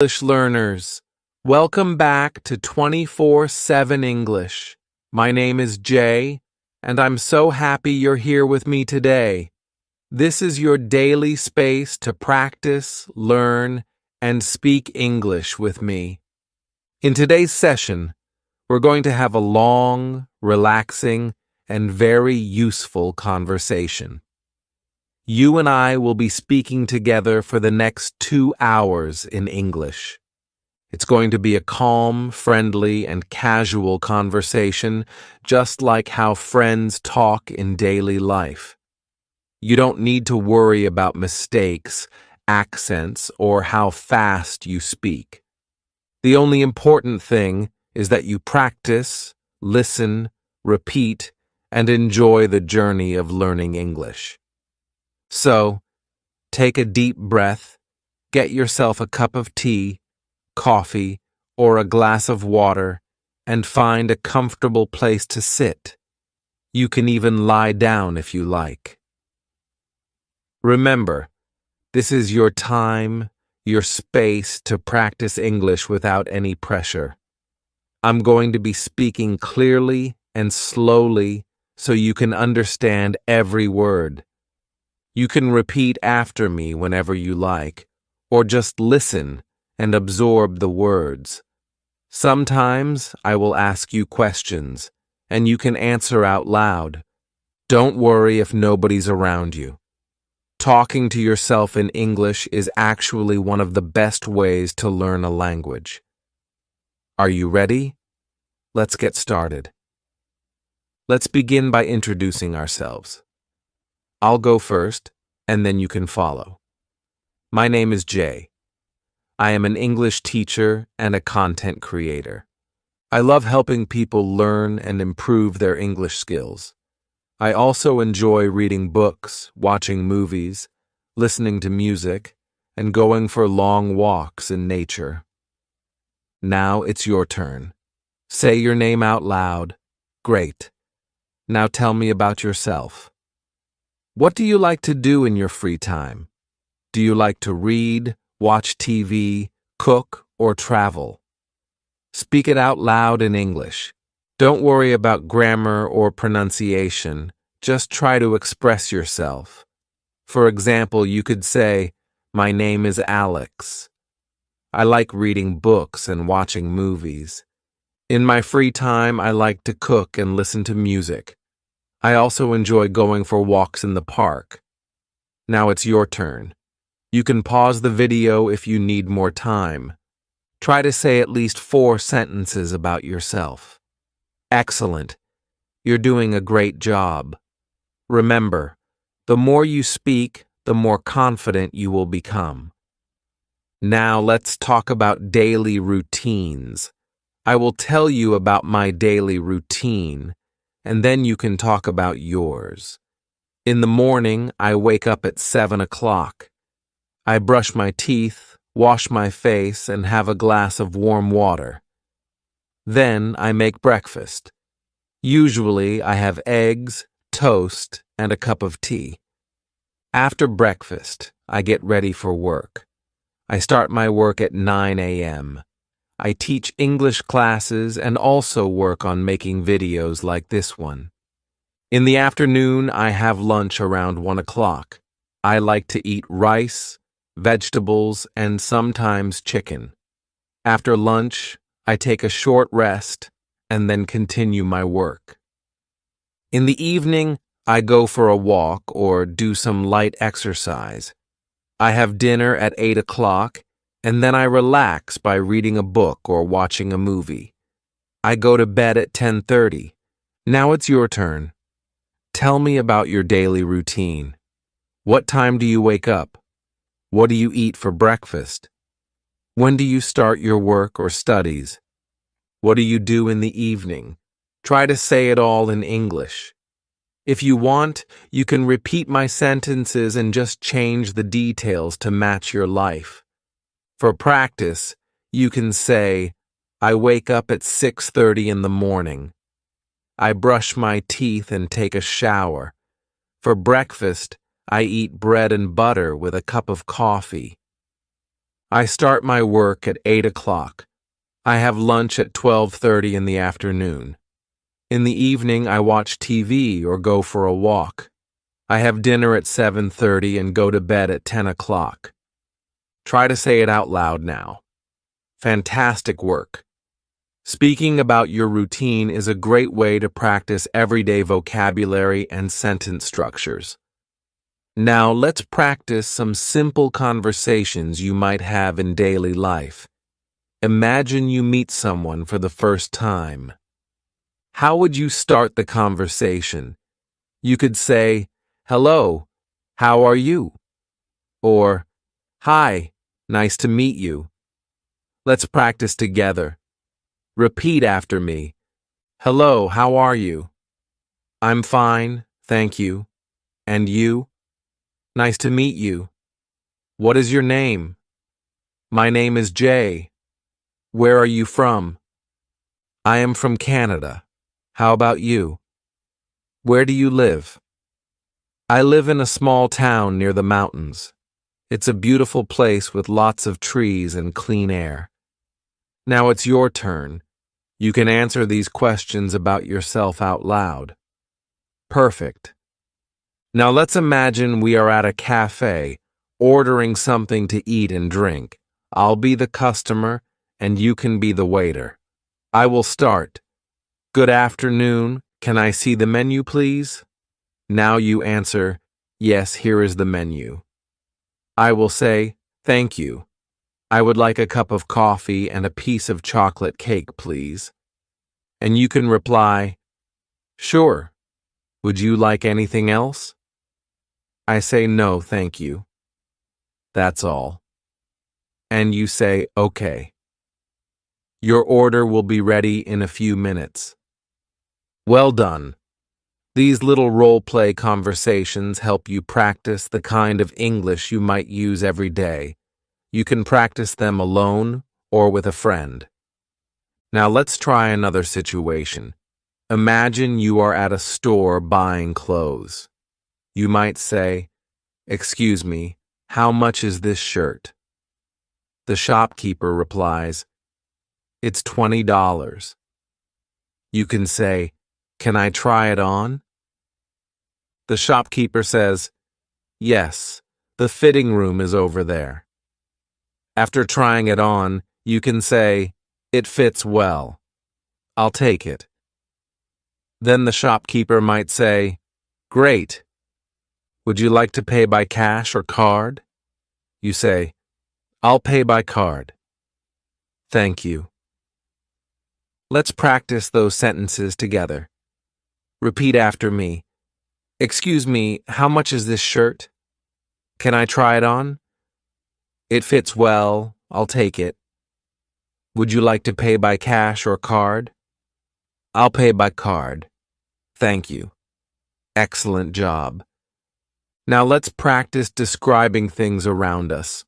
English learners, welcome back to 24/7 English. My name is Jay, and I'm so happy you're here with me today. This is your daily space to practice, learn, and speak English with me. In today's session, we're going to have a long, relaxing, and very useful conversation. You and I will be speaking together for the next 2 hours in English. It's going to be a calm, friendly, and casual conversation, just like how friends talk in daily life. You don't need to worry about mistakes, accents, or how fast you speak. The only important thing is that you practice, listen, repeat, and enjoy the journey of learning English. So, take a deep breath, get yourself a cup of tea, coffee, or a glass of water, and find a comfortable place to sit. You can even lie down if you like. Remember, this is your time, your space to practice English without any pressure. I'm going to be speaking clearly and slowly so you can understand every word. You can repeat after me whenever you like, or just listen and absorb the words. Sometimes I will ask you questions, and you can answer out loud. Don't worry if nobody's around you. Talking to yourself in English is actually one of the best ways to learn a language. Are you ready? Let's get started. Let's begin by introducing ourselves. I'll go first, and then you can follow. My name is Jay. I am an English teacher and a content creator. I love helping people learn and improve their English skills. I also enjoy reading books, watching movies, listening to music, and going for long walks in nature. Now it's your turn. Say your name out loud. Great. Now tell me about yourself. What do you like to do in your free time? Do you like to read, watch TV, cook, or travel? Speak it out loud in English. Don't worry about grammar or pronunciation. Just try to express yourself. For example, you could say, "My name is Alex. I like reading books and watching movies. In my free time, I like to cook and listen to music. I also enjoy going for walks in the park." Now it's your turn. You can pause the video if you need more time. Try to say at least 4 sentences about yourself. Excellent. You're doing a great job. Remember, the more you speak, the more confident you will become. Now let's talk about daily routines. I will tell you about my daily routine, and then you can talk about yours. In the morning, I wake up at 7 o'clock. I brush my teeth, wash my face, and have a glass of warm water. Then I make breakfast. Usually, I have eggs, toast, and a cup of tea. After breakfast, I get ready for work. I start my work at 9 a.m. I teach English classes and also work on making videos like this one. In the afternoon, I have lunch around 1 o'clock. I like to eat rice, vegetables, and sometimes chicken. After lunch, I take a short rest and then continue my work. In the evening, I go for a walk or do some light exercise. I have dinner at 8 o'clock, and then I relax by reading a book or watching a movie. I go to bed at 10:30. Now it's your turn. Tell me about your daily routine. What time do you wake up? What do you eat for breakfast? When do you start your work or studies? What do you do in the evening? Try to say it all in English. If you want, you can repeat my sentences and just change the details to match your life. For practice, you can say, "I wake up at 6:30 in the morning. I brush my teeth and take a shower. For breakfast, I eat bread and butter with a cup of coffee. I start my work at 8 o'clock. I have lunch at 12:30 in the afternoon. In the evening, I watch TV or go for a walk. I have dinner at 7:30 and go to bed at 10 o'clock. Try to say it out loud now. Fantastic work. Speaking about your routine is a great way to practice everyday vocabulary and sentence structures. Now let's practice some simple conversations you might have in daily life. Imagine you meet someone for the first time. How would you start the conversation? You could say, "Hello, how are you?" Or, "Hi, nice to meet you." Let's practice together. Repeat after me. "Hello, how are you?" "I'm fine, thank you." "And you?" "Nice to meet you." "What is your name?" "My name is Jay." "Where are you from?" "I am from Canada. How about you?" "Where do you live?" "I live in a small town near the mountains. It's a beautiful place with lots of trees and clean air." Now it's your turn. You can answer these questions about yourself out loud. Perfect. Now let's imagine we are at a cafe, ordering something to eat and drink. I'll be the customer, and you can be the waiter. I will start. "Good afternoon. Can I see the menu, please?" Now you answer, "Yes, here is the menu." I will say, "Thank you. I would like a cup of coffee and a piece of chocolate cake, please." And you can reply, "Sure. Would you like anything else?" I say, "No, thank you. That's all." And you say, "Okay." Your order will be ready in a few minutes. Well done. These little role-play conversations help you practice the kind of English you might use every day. You can practice them alone or with a friend. Now let's try another situation. Imagine you are at a store buying clothes. You might say, "Excuse me, how much is this shirt?" The shopkeeper replies, "It's $20. You can say, "Can I try it on?" The shopkeeper says, "Yes, the fitting room is over there." After trying it on, you can say, "It fits well. I'll take it." Then the shopkeeper might say, "Great. Would you like to pay by cash or card?" You say, "I'll pay by card." Thank you. Let's practice those sentences together. Repeat after me. "Excuse me, how much is this shirt? Can I try it on? It fits well. I'll take it. Would you like to pay by cash or card? I'll pay by card. Thank you. Excellent job." Now let's practice describing things around us.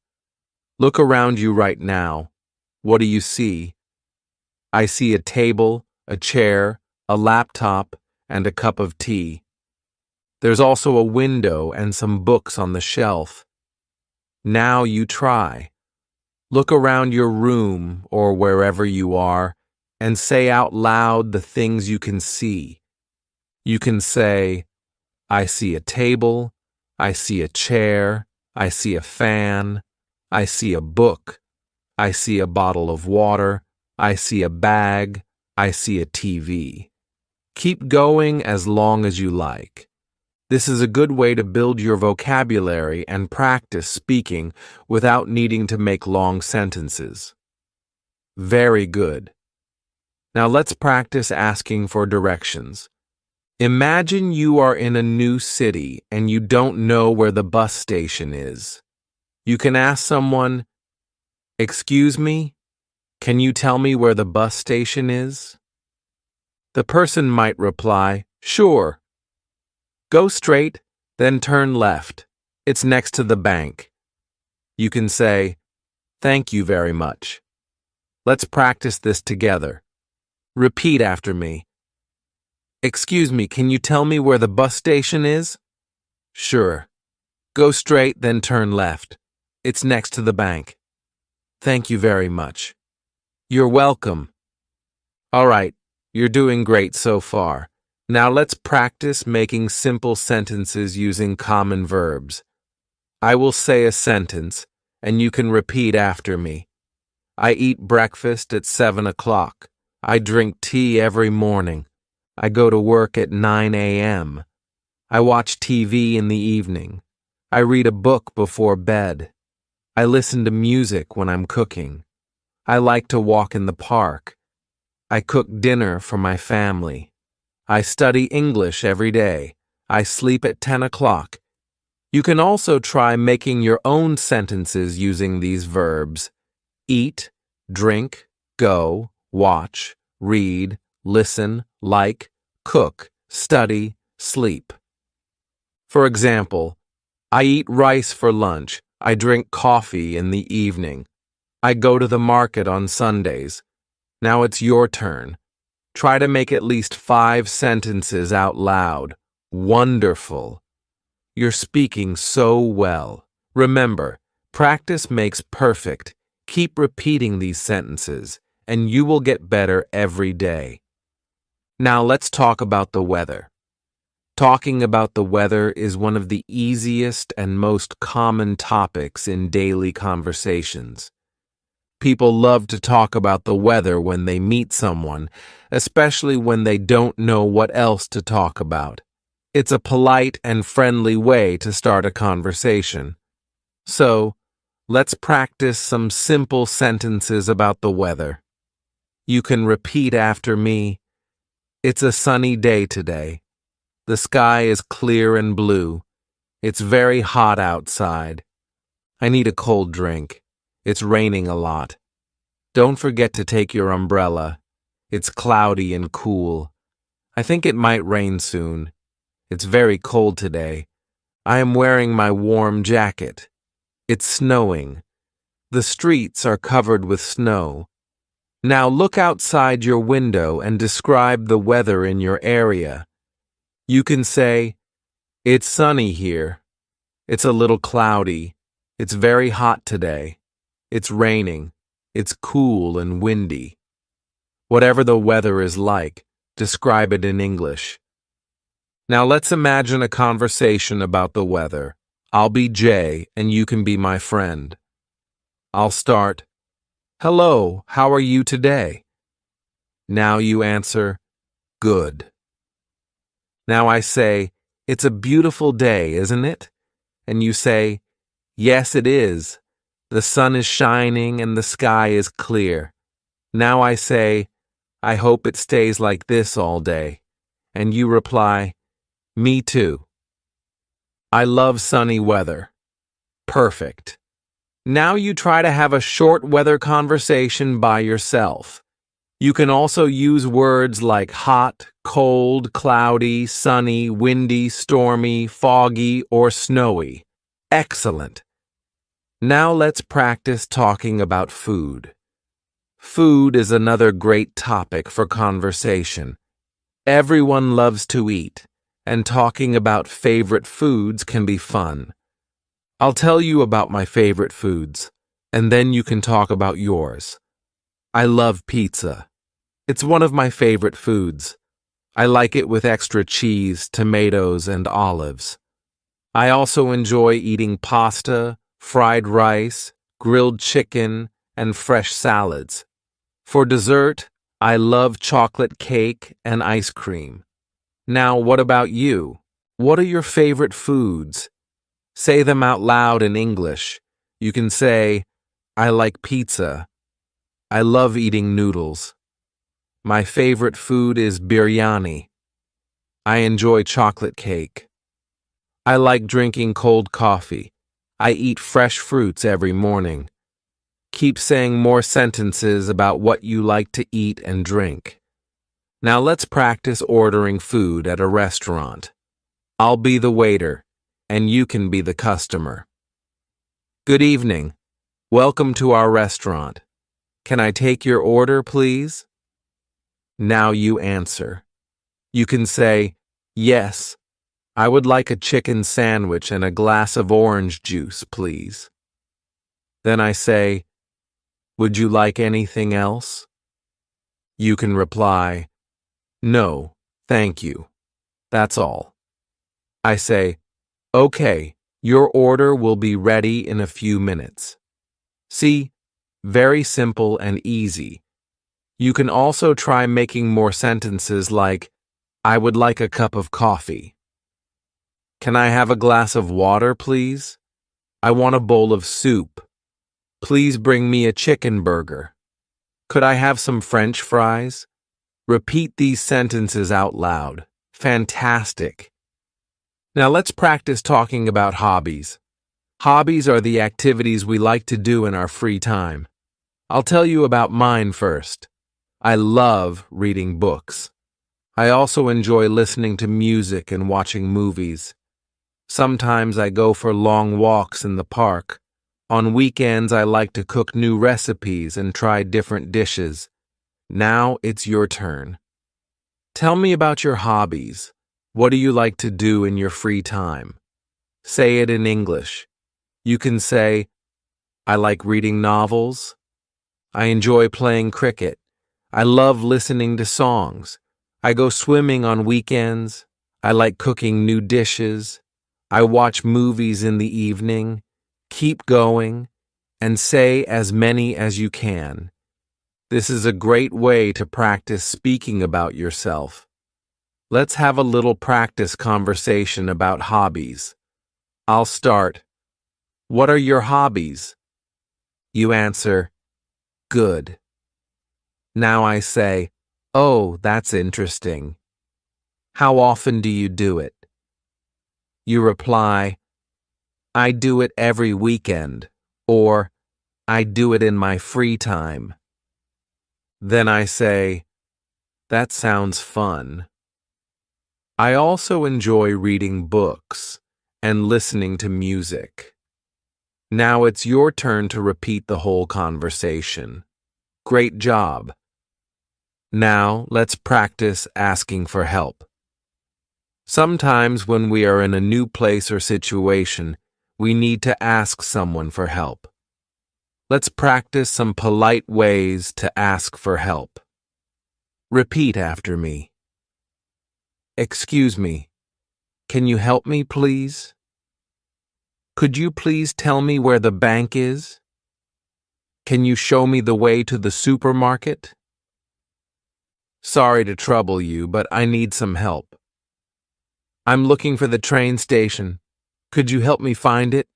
Look around you right now. What do you see? I see a table, a chair, a laptop, and a cup of tea. There's also a window and some books on the shelf. Now you try. Look around your room or wherever you are and say out loud the things you can see. You can say, "I see a table, I see a chair, I see a fan, I see a book, I see a bottle of water, I see a bag, I see a TV." Keep going as long as you like. This is a good way to build your vocabulary and practice speaking without needing to make long sentences. Very good. Now let's practice asking for directions. Imagine you are in a new city and you don't know where the bus station is. You can ask someone, "Excuse me, can you tell me where the bus station is?" The person might reply, "Sure. Go straight, then turn left. It's next to the bank." You can say, "Thank you very much." Let's practice this together. Repeat after me. "Excuse me, can you tell me where the bus station is?" "Sure. Go straight, then turn left. It's next to the bank." Thank you very much. You're welcome. All right, you're doing great so far. Now let's practice making simple sentences using common verbs. I will say a sentence, and you can repeat after me. I eat breakfast at 7 o'clock. I drink tea every morning. I go to work at 9 a.m. I watch TV in the evening. I read a book before bed. I listen to music when I'm cooking. I like to walk in the park. I cook dinner for my family. I study English every day. I sleep at 10 o'clock. You can also try making your own sentences using these verbs. Eat, drink, go, watch, read, listen, like, cook, study, sleep. For example, I eat rice for lunch. I drink coffee in the evening. I go to the market on Sundays. Now it's your turn. Try to make at least 5 sentences out loud. Wonderful. You're speaking so well. Remember, practice makes perfect. Keep repeating these sentences, and you will get better every day. Now let's talk about the weather. Talking about the weather is one of the easiest and most common topics in daily conversations. People love to talk about the weather when they meet someone, especially when they don't know what else to talk about. It's a polite and friendly way to start a conversation. So, let's practice some simple sentences about the weather. You can repeat after me. It's a sunny day today. The sky is clear and blue. It's very hot outside. I need a cold drink. It's raining a lot. Don't forget to take your umbrella. It's cloudy and cool. I think it might rain soon. It's very cold today. I am wearing my warm jacket. It's snowing. The streets are covered with snow. Now look outside your window and describe the weather in your area. You can say, it's sunny here. It's a little cloudy. It's very hot today. It's raining. It's cool and windy. Whatever the weather is like, describe it in English. Now let's imagine a conversation about the weather. I'll be Jay and you can be my friend. I'll start, hello, how are you today? Now you answer, good. Now I say, it's a beautiful day, isn't it? And you say, yes, it is. The sun is shining and the sky is clear. Now I say, I hope it stays like this all day. And you reply, me too. I love sunny weather. Perfect. Now you try to have a short weather conversation by yourself. You can also use words like hot, cold, cloudy, sunny, windy, stormy, foggy, or snowy. Excellent. Now let's practice talking about food. Food is another great topic for conversation. Everyone loves to eat, and talking about favorite foods can be fun. I'll tell you about my favorite foods, and then you can talk about yours. I love pizza. It's one of my favorite foods. I like it with extra cheese, tomatoes, and olives. I also enjoy eating pasta, fried rice, grilled chicken, and fresh salads. For dessert, I love chocolate cake and ice cream. Now, what about you? What are your favorite foods? Say them out loud in English. You can say, I like pizza. I love eating noodles. My favorite food is biryani. I enjoy chocolate cake. I like drinking cold coffee. I eat fresh fruits every morning. Keep saying more sentences about what you like to eat and drink. Now let's practice ordering food at a restaurant. I'll be the waiter, and you can be the customer. Good evening. Welcome to our restaurant. Can I take your order, please? Now you answer. You can say, yes. I would like a chicken sandwich and a glass of orange juice, please. Then I say, Would you like anything else? You can reply, no, thank you. That's all. I say, okay, your order will be ready in a few minutes. See, very simple and easy. You can also try making more sentences like, I would like a cup of coffee. Can I have a glass of water, please? I want a bowl of soup. Please bring me a chicken burger. Could I have some French fries? Repeat these sentences out loud. Fantastic. Now let's practice talking about hobbies. Hobbies are the activities we like to do in our free time. I'll tell you about mine first. I love reading books. I also enjoy listening to music and watching movies. Sometimes I go for long walks in the park. On weekends, I like to cook new recipes and try different dishes. Now it's your turn. Tell me about your hobbies. What do you like to do in your free time? Say it in English. You can say, I like reading novels. I enjoy playing cricket. I love listening to songs. I go swimming on weekends. I like cooking new dishes. I watch movies in the evening. Keep going, and say as many as you can. This is a great way to practice speaking about yourself. Let's have a little practice conversation about hobbies. I'll start. What are your hobbies? You answer, good. Now I say, oh, that's interesting. How often do you do it? You reply, I do it every weekend, or I do it in my free time. Then I say, that sounds fun. I also enjoy reading books and listening to music. Now it's your turn to repeat the whole conversation. Great job. Now let's practice asking for help. Sometimes when we are in a new place or situation, we need to ask someone for help. Let's practice some polite ways to ask for help. Repeat after me. Excuse me. Can you help me, please? Could you please tell me where the bank is? Can you show me the way to the supermarket? Sorry to trouble you, but I need some help. I'm looking for the train station. Could you help me find it?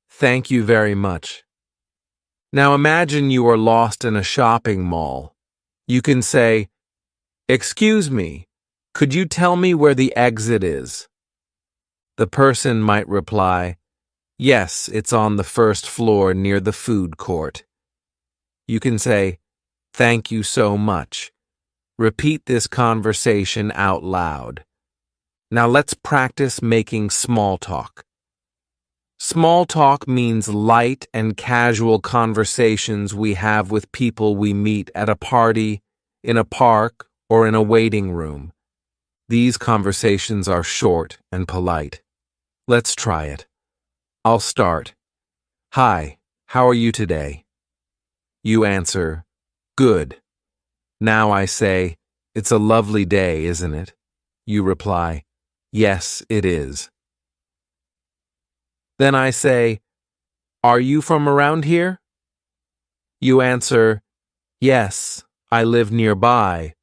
Thank you very much. Now imagine you are lost in a shopping mall. You can say, excuse me, could you tell me where the exit is? The person might reply, yes, it's on the first floor near the food court. You can say, thank you so much. Repeat this conversation out loud. Now let's practice making small talk. Small talk means light and casual conversations we have with people we meet at a party, in a park, or in a waiting room. These conversations are short and polite. Let's try it. I'll start. Hi, how are you today? You answer, good. Now I say, it's a lovely day, isn't it? You reply, yes, it is. Then I say, are you from around here? You answer, yes, I live nearby.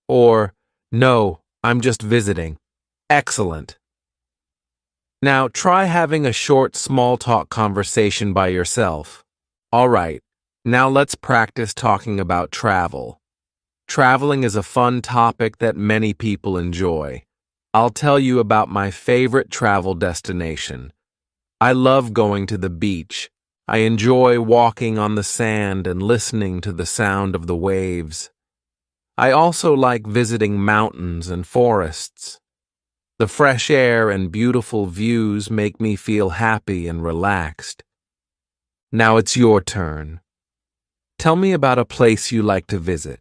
Or, no, I'm just visiting. Excellent. Now try having a short small talk conversation by yourself. All right, now let's practice talking about travel. Traveling is a fun topic that many people enjoy. I'll tell you about my favorite travel destination. I love going to the beach. I enjoy walking on the sand and listening to the sound of the waves. I also like visiting mountains and forests. The fresh air and beautiful views make me feel happy and relaxed. Now it's your turn. Tell me about a place you like to visit.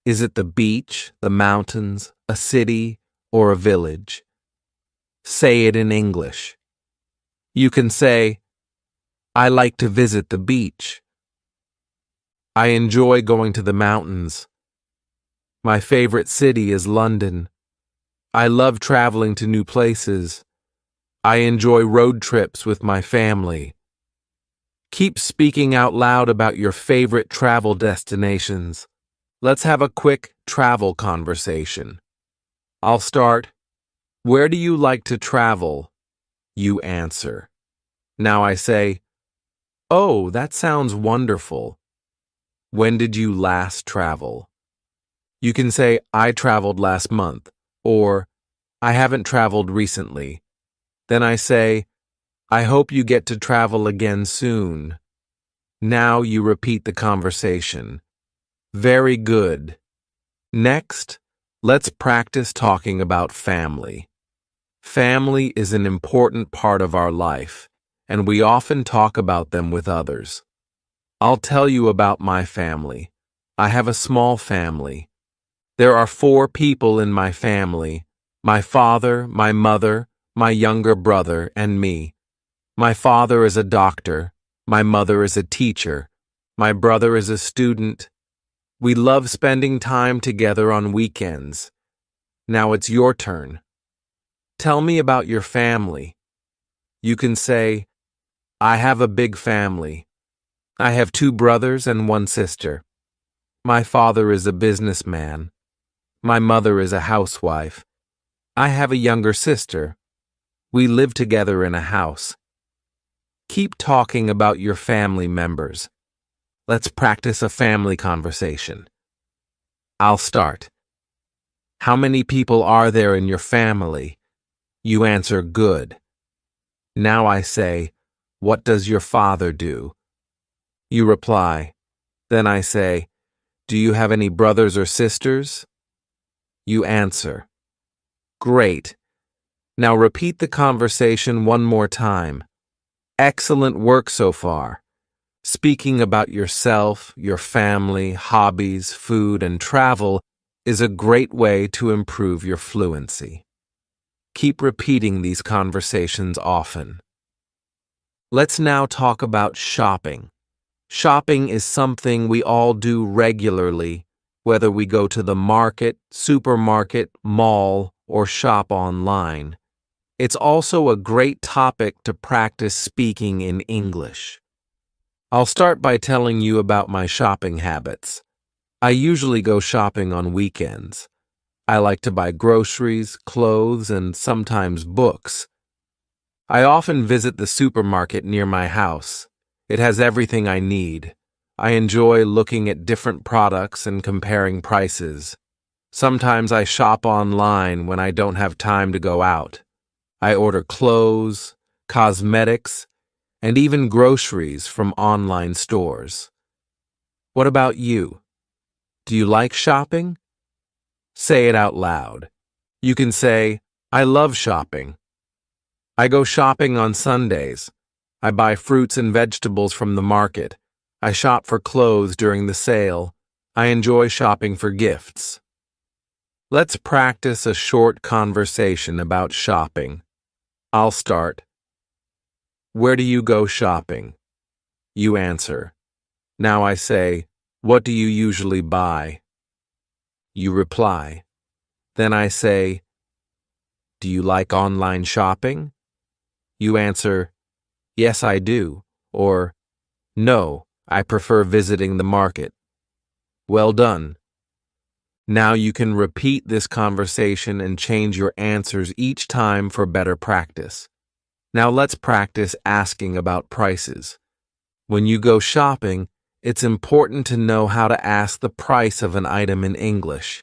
Is it the beach, the mountains, a city, or a village? Say it in English. You can say, I like to visit the beach. I enjoy going to the mountains. My favorite city is London. I love traveling to new places. I enjoy road trips with my family. Keep speaking out loud about your favorite travel destinations. Let's have a quick travel conversation. I'll start. Where do you like to travel? You answer. Now I say, oh, that sounds wonderful. When did you last travel? You can say, I traveled last month, or I haven't traveled recently. Then I say, I hope you get to travel again soon. Now you repeat the conversation. Very good. Next, let's practice talking about family. Family is an important part of our life, and we often talk about them with others. I'll tell you about my family. I have a small family. There are 4 people in my family: my father, my mother, my younger brother, and me. My father is a doctor. My mother is a teacher. My brother is a student. We love spending time together on weekends. Now it's your turn. Tell me about your family. You can say, I have a big family. I have 2 brothers and 1 sister. My father is a businessman. My mother is a housewife. I have a younger sister. We live together in a house. Keep talking about your family members. Let's practice a family conversation. I'll start. How many people are there in your family? You answer, good. Now I say, what does your father do? You reply. Then I say, do you have any brothers or sisters? You answer. Great. Now repeat the conversation one more time. Excellent work so far. Speaking about yourself, your family, hobbies, food, and travel is a great way to improve your fluency. Keep repeating these conversations often. Let's now talk about shopping. Shopping is something we all do regularly, whether we go to the market, supermarket, mall, or shop online. It's also a great topic to practice speaking in English. I'll start by telling you about my shopping habits. I usually go shopping on weekends. I like to buy groceries, clothes, and sometimes books. I often visit the supermarket near my house. It has everything I need. I enjoy looking at different products and comparing prices. Sometimes I shop online when I don't have time to go out. I order clothes, cosmetics, and even groceries from online stores. What about you? Do you like shopping? Say it out loud. You can say, I love shopping. I go shopping on Sundays. I buy fruits and vegetables from the market. I shop for clothes during the sale. I enjoy shopping for gifts. Let's practice a short conversation about shopping. I'll start. Where do you go shopping? You answer. Now I say, what do you usually buy? You reply. Then I say, do you like online shopping? You answer, yes, I do, or no, I prefer visiting the market. Well done. Now you can repeat this conversation and change your answers each time for better practice. Now let's practice asking about prices. When you go shopping, it's important to know how to ask the price of an item in English.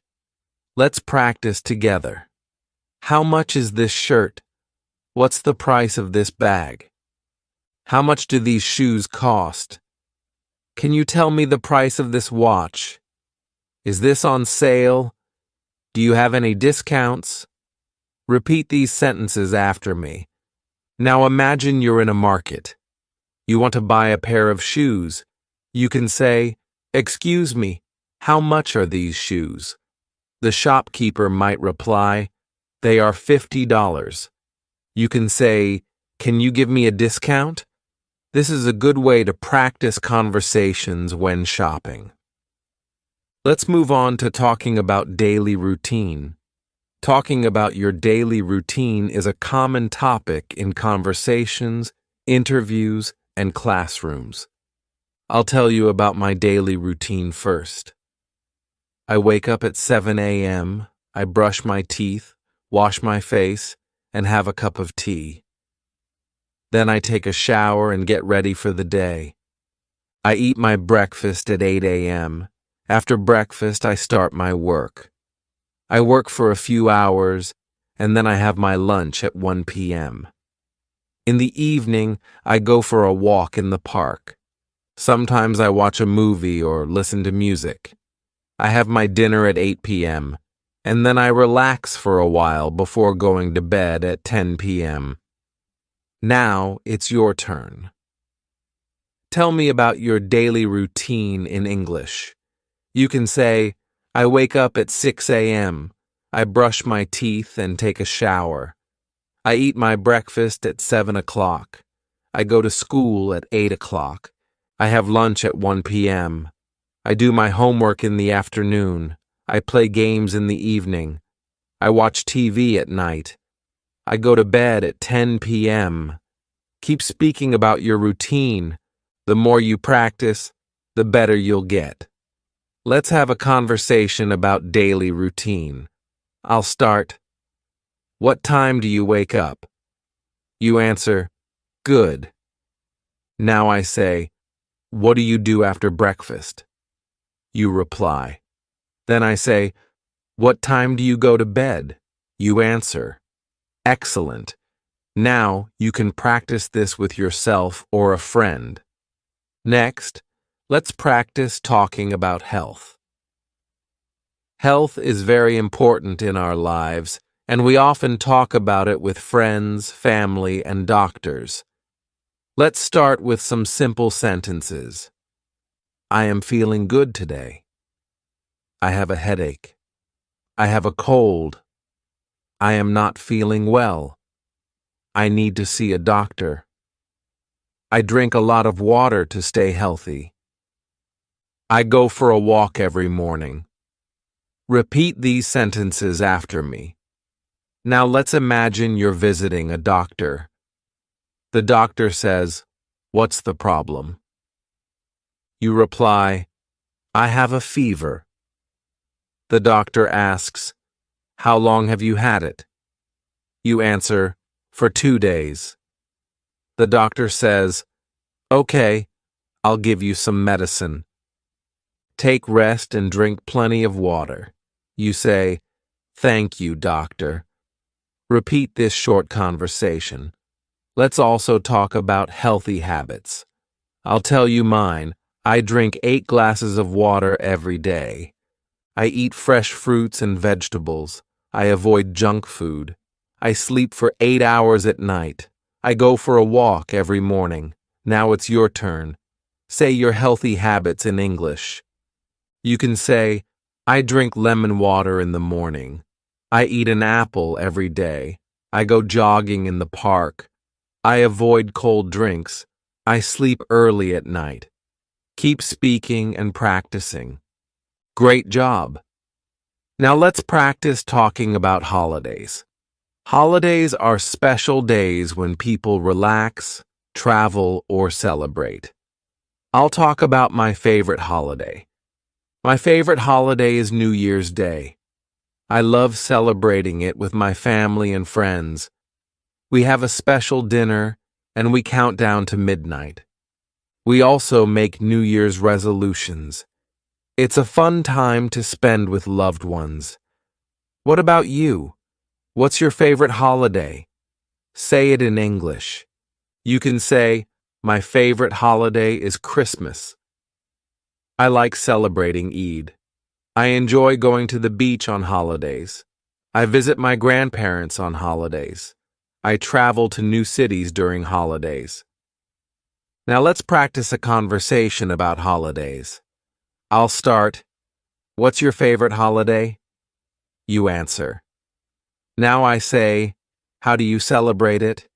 Let's practice together. How much is this shirt? What's the price of this bag? How much do these shoes cost? Can you tell me the price of this watch? Is this on sale? Do you have any discounts? Repeat these sentences after me. Now imagine you're in a market. You want to buy a pair of shoes. You can say, excuse me, how much are these shoes? The shopkeeper might reply, they are $50. You can say, can you give me a discount? This is a good way to practice conversations when shopping. Let's move on to talking about daily routine. Talking about your daily routine is a common topic in conversations, interviews, and classrooms. I'll tell you about my daily routine first. I wake up at 7 a.m., I brush my teeth, wash my face, and have a cup of tea. Then I take a shower and get ready for the day. I eat my breakfast at 8 a.m. After breakfast, I start my work. I work for a few hours, and then I have my lunch at 1 p.m. In the evening, I go for a walk in the park. Sometimes I watch a movie or listen to music. I have my dinner at 8 p.m., and then I relax for a while before going to bed at 10 p.m. Now it's your turn. Tell me about your daily routine in English. You can say, I wake up at 6 a.m., I brush my teeth and take a shower. I eat my breakfast at 7 o'clock. I go to school at 8 o'clock. I have lunch at 1 p.m. I do my homework in the afternoon. I play games in the evening. I watch TV at night. I go to bed at 10 p.m. Keep speaking about your routine. The more you practice, the better you'll get. Let's have a conversation about daily routine. I'll start. What time do you wake up? You answer, good. Now I say, what do you do after breakfast? You reply. Then I say, what time do you go to bed? You answer, excellent. Now you can practice this with yourself or a friend. Next, let's practice talking about health. Health is very important in our lives, and we often talk about it with friends, family, and doctors. Let's start with some simple sentences. I am feeling good today. I have a headache. I have a cold. I am not feeling well. I need to see a doctor. I drink a lot of water to stay healthy. I go for a walk every morning. Repeat these sentences after me. Now let's imagine you're visiting a doctor. The doctor says, what's the problem? You reply, I have a fever. The doctor asks, how long have you had it? You answer, for 2 days. The doctor says, okay, I'll give you some medicine. Take rest and drink plenty of water. You say, thank you, doctor. Repeat this short conversation. Let's also talk about healthy habits. I'll tell you mine. I drink 8 glasses of water every day. I eat fresh fruits and vegetables. I avoid junk food. I sleep for 8 hours at night. I go for a walk every morning. Now it's your turn. Say your healthy habits in English. You can say, I drink lemon water in the morning. I eat an apple every day. I go jogging in the park. I avoid cold drinks. I sleep early at night. Keep speaking and practicing. Great job. Now let's practice talking about holidays. Holidays are special days when people relax, travel, or celebrate. I'll talk about my favorite holiday. My favorite holiday is New Year's Day. I love celebrating it with my family and friends. We have a special dinner, and we count down to midnight. We also make New Year's resolutions. It's a fun time to spend with loved ones. What about you? What's your favorite holiday? Say it in English. You can say, my favorite holiday is Christmas. I like celebrating Eid. I enjoy going to the beach on holidays. I visit my grandparents on holidays. I travel to new cities during holidays. Now let's practice a conversation about holidays. I'll start. What's your favorite holiday? You answer. Now I say, how do you celebrate it?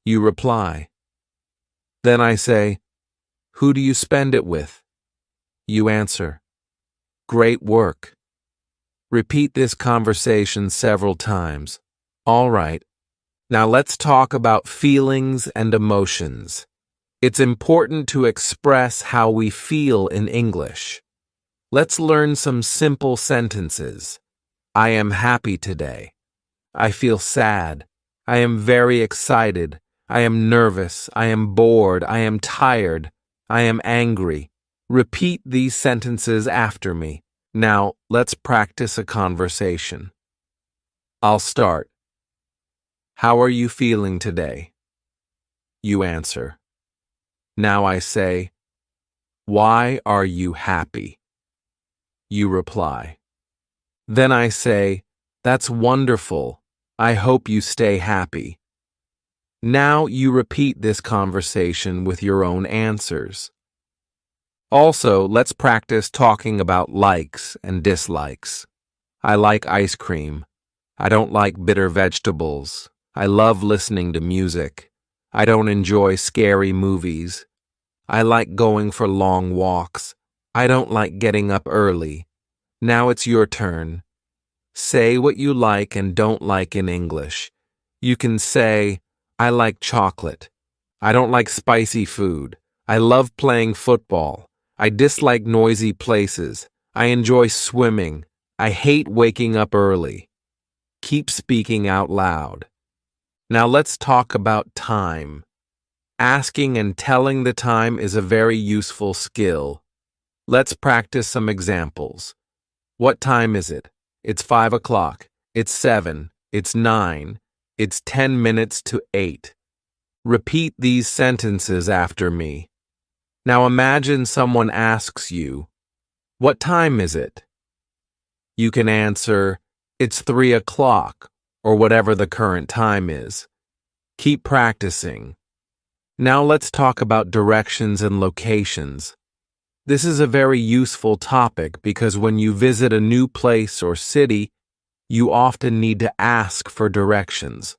You reply. Then I say, "Who do you spend it with?" You answer, "Great work." Repeat this conversation several times. All right. Now let's talk about feelings and emotions. It's important to express how we feel in English. Let's learn some simple sentences. I am happy today. I feel sad. I am very excited. I am nervous. I am bored. I am tired. I am angry. Repeat these sentences after me. Now, let's practice a conversation. I'll start. How are you feeling today? You answer. Now I say, why are you happy? You reply. Then I say, that's wonderful. I hope you stay happy. Now you repeat this conversation with your own answers. Also, let's practice talking about likes and dislikes. I like ice cream. I don't like bitter vegetables. I love listening to music. I don't enjoy scary movies. I like going for long walks. I don't like getting up early. Now it's your turn. Say what you like and don't like in English. You can say, I like chocolate. I don't like spicy food. I love playing football. I dislike noisy places. I enjoy swimming. I hate waking up early. Keep speaking out loud. Now let's talk about time. Asking and telling the time is a very useful skill. Let's practice some examples. What time is it? It's 5 o'clock. It's 7. It's 9. It's 10 minutes to 8. Repeat these sentences after me. Now imagine someone asks you, what time is it? You can answer, it's 3 o'clock, or whatever the current time is. Keep practicing. Now let's talk about directions and locations. This is a very useful topic because when you visit a new place or city, you often need to ask for directions.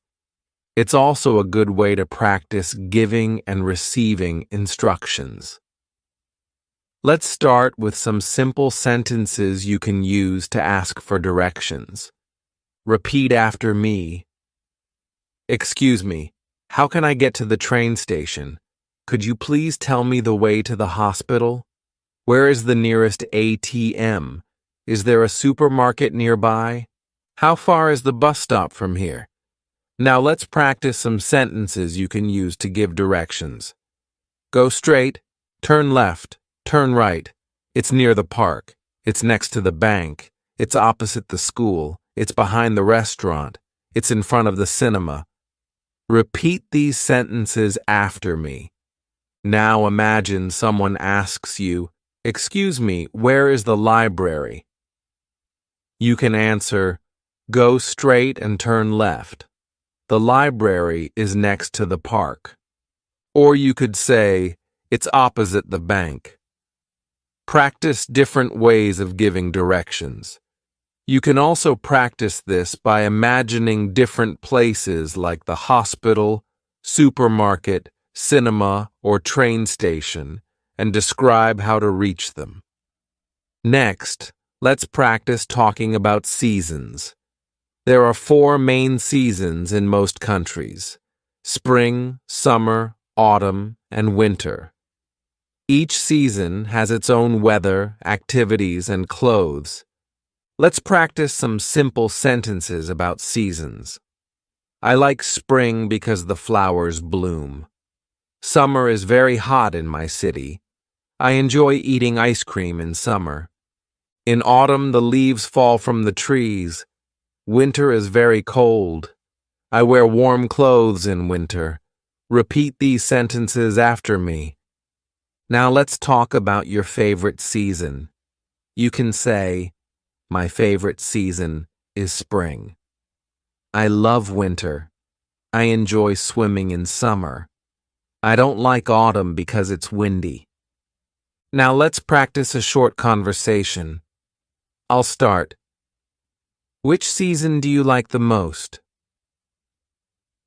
It's also a good way to practice giving and receiving instructions. Let's start with some simple sentences you can use to ask for directions. Repeat after me. Excuse me, how can I get to the train station? Could you please tell me the way to the hospital? Where is the nearest ATM? Is there a supermarket nearby? How far is the bus stop from here? Now let's practice some sentences you can use to give directions. Go straight, turn left, turn right. It's near the park. It's next to the bank. It's opposite the school. It's behind the restaurant. It's in front of the cinema. Repeat these sentences after me. Now imagine someone asks you, excuse me, where is the library? You can answer, go straight and turn left. The library is next to the park. Or you could say, it's opposite the bank. Practice different ways of giving directions. You can also practice this by imagining different places like the hospital, supermarket, cinema, or train station, and describe how to reach them. Next, let's practice talking about seasons. There are 4 main seasons in most countries: spring, summer, autumn, and winter. Each season has its own weather, activities, and clothes. Let's practice some simple sentences about seasons. I like spring because the flowers bloom. Summer is very hot in my city. I enjoy eating ice cream in summer. In autumn, the leaves fall from the trees. Winter is very cold. I wear warm clothes in winter. Repeat these sentences after me. Now let's talk about your favorite season. You can say, my favorite season is spring. I love winter. I enjoy swimming in summer. I don't like autumn because it's windy. Now let's practice a short conversation. I'll start. Which season do you like the most?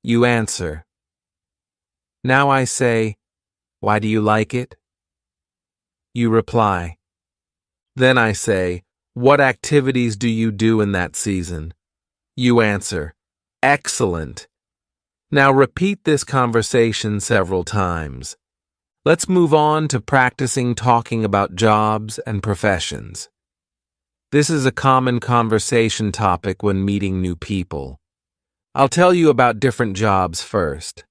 You answer. Now I say, Why do you like it? You reply. Then I say, what activities do you do in that season? You answer, excellent. Now repeat this conversation several times. Let's move on to practicing talking about jobs and professions. This is a common conversation topic when meeting new people. I'll tell you about different jobs first.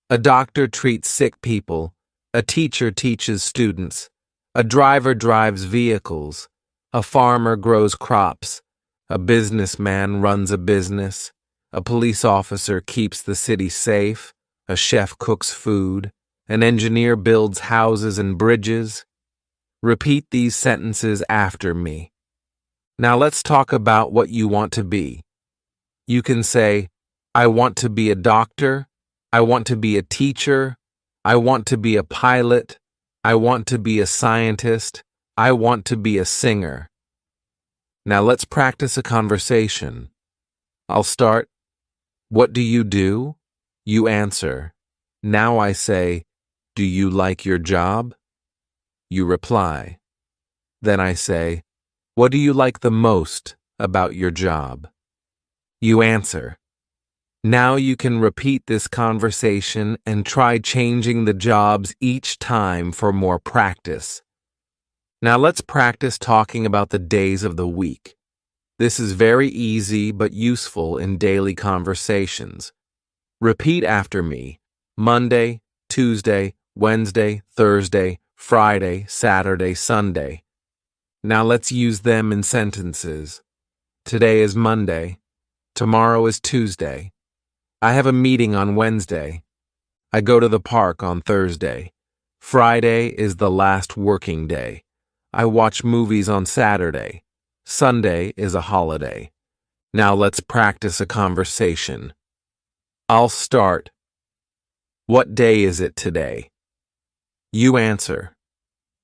A doctor treats sick people. A teacher teaches students. A driver drives vehicles. A farmer grows crops. A businessman runs a business. A police officer keeps the city safe. A chef cooks food. An engineer builds houses and bridges. Repeat these sentences after me. Now let's talk about what you want to be. You can say, I want to be a doctor. I want to be a teacher. I want to be a pilot. I want to be a scientist. I want to be a singer. Now let's practice a conversation. I'll start. What do you do? You answer. Now I say, do you like your job? You reply. Then I say, what do you like the most about your job? You answer. Now you can repeat this conversation and try changing the jobs each time for more practice. Now let's practice talking about the days of the week. This is very easy but useful in daily conversations. Repeat after me: Monday, Tuesday, Wednesday, Thursday, Friday, Saturday, Sunday. Now let's use them in sentences. Today is Monday. Tomorrow is Tuesday. I have a meeting on Wednesday. I go to the park on Thursday. Friday is the last working day. I watch movies on Saturday. Sunday is a holiday. Now let's practice a conversation. I'll start. What day is it today? You answer.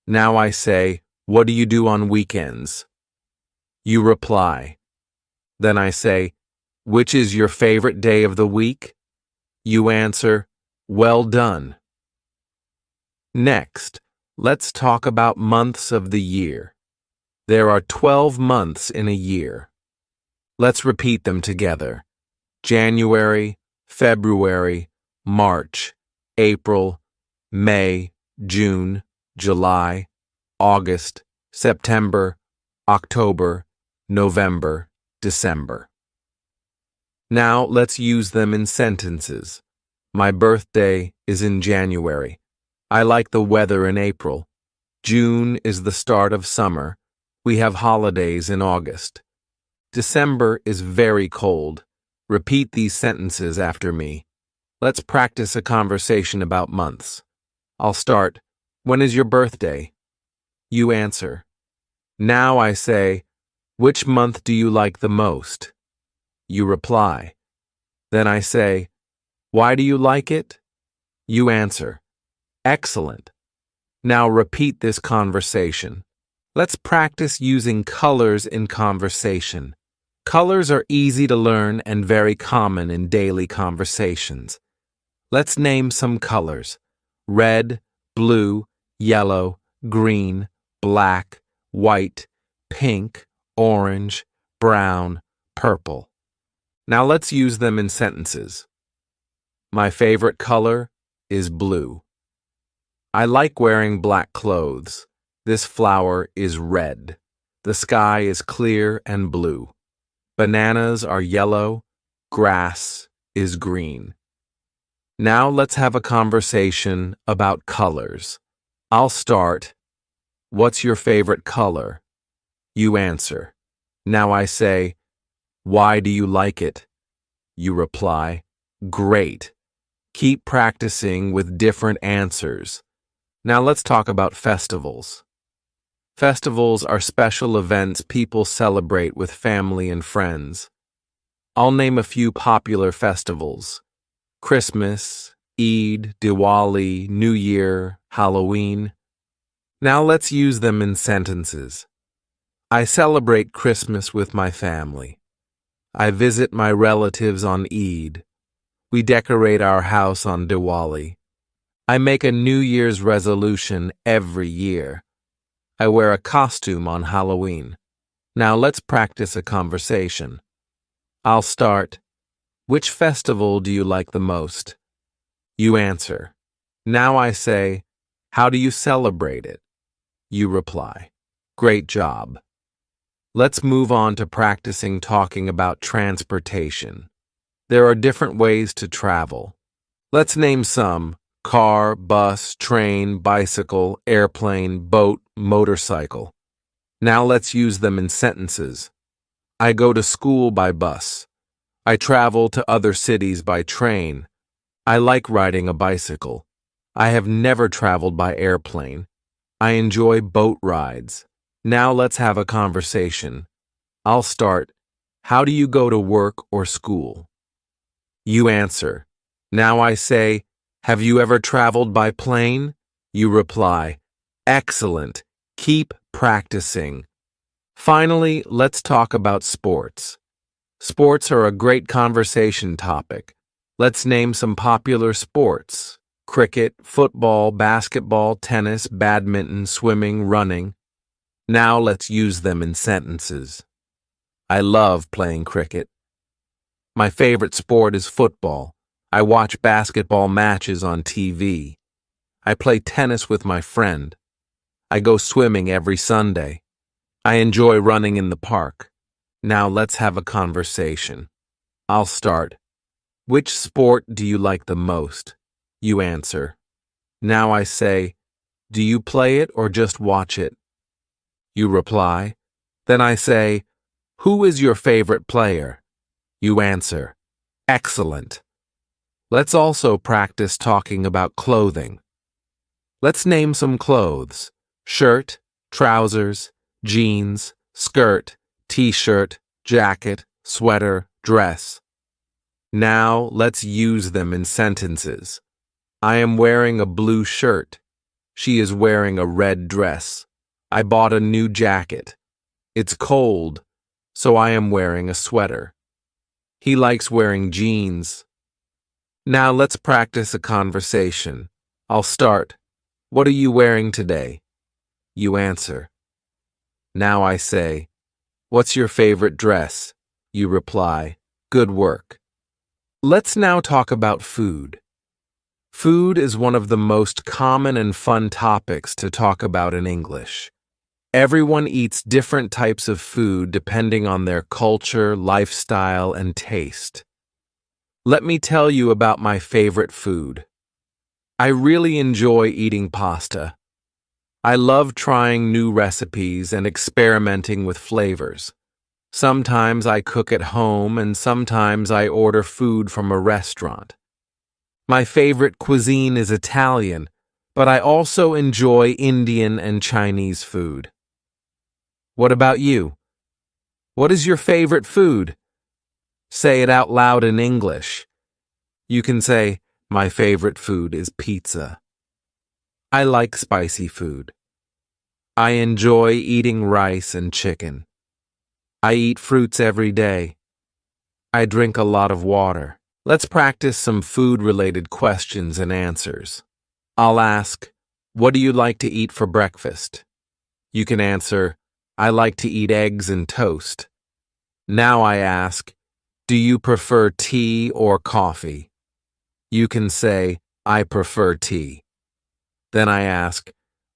Now I say, what do you do on weekends? You reply. Then I say, which is your favorite day of the week? You answer, well done. Next, let's talk about months of the year. There are 12 months in a year. Let's repeat them together. January, February, March, April, May, June, July, August, September, October, November, December. Now let's use them in sentences. My birthday is in January. I like the weather in April. June is the start of summer. We have holidays in August. December is very cold. Repeat these sentences after me. Let's practice a conversation about months. I'll start. When is your birthday? You answer. Now I say, which month do you like the most? You reply. Then I say, why do you like it? You answer. Excellent. Now repeat this conversation. Let's practice using colors in conversation. Colors are easy to learn and very common in daily conversations. Let's name some colors: red, blue, yellow, green, black, white, pink, orange, brown, purple. Now let's use them in sentences. My favorite color is blue. I like wearing black clothes. This flower is red. The sky is clear and blue. Bananas are yellow. Grass is green. Now let's have a conversation about colors. I'll start. What's your favorite color? You answer. Now I say, why do you like it? You reply, great. Keep practicing with different answers. Now let's talk about festivals. Festivals are special events people celebrate with family and friends. I'll name a few popular festivals: Christmas, Eid, Diwali, New Year, Halloween. Now let's use them in sentences. I celebrate Christmas with my family. I visit my relatives on Eid. We decorate our house on Diwali. I make a New Year's resolution every year. I wear a costume on Halloween. Now let's practice a conversation. I'll start. Which festival do you like the most? You answer. Now I say, how do you celebrate it? You reply, great job. Let's move on to practicing talking about transportation. There are different ways to travel. Let's name some: car, bus, train, bicycle, airplane, boat, motorcycle. Now let's use them in sentences. I go to school by bus. I travel to other cities by train. I like riding a bicycle. I have never traveled by airplane. I enjoy boat rides. Now let's have a conversation. I'll start. How do you go to work or school? You answer. Now I say, have you ever traveled by plane? You reply, excellent. Keep practicing. Finally, let's talk about sports. Sports are a great conversation topic. Let's name some popular sports: cricket, football, basketball, tennis, badminton, swimming, running. Now let's use them in sentences. I love playing cricket. My favorite sport is football. I watch basketball matches on TV. I play tennis with my friend. I go swimming every Sunday. I enjoy running in the park. Now let's have a conversation. I'll start. Which sport do you like the most? You answer. Now I say, do you play it or just watch it? You reply. Then I say, who is your favorite player? You answer, excellent. Let's also practice talking about clothing. Let's name some clothes: shirt, trousers, jeans, skirt, t-shirt, jacket, sweater, dress. Now let's use them in sentences. I am wearing a blue shirt. She is wearing a red dress. I bought a new jacket. It's cold, so I am wearing a sweater. He likes wearing jeans. Now let's practice a conversation. I'll start. What are you wearing today? You answer. Now I say, what's your favorite dress? You reply, good work. Let's now talk about food. Food is one of the most common and fun topics to talk about in English. Everyone eats different types of food depending on their culture, lifestyle, and taste. Let me tell you about my favorite food. I really enjoy eating pasta. I love trying new recipes and experimenting with flavors. Sometimes I cook at home and sometimes I order food from a restaurant. My favorite cuisine is Italian, but I also enjoy Indian and Chinese food. What about you? What is your favorite food? Say it out loud in English. You can say, my favorite food is pizza. I like spicy food. I enjoy eating rice and chicken. I eat fruits every day. I drink a lot of water. Let's practice some food-related questions and answers. I'll ask, what do you like to eat for breakfast? You can answer, I like to eat eggs and toast. Now I ask, do you prefer tea or coffee? You can say, I prefer tea. Then I ask,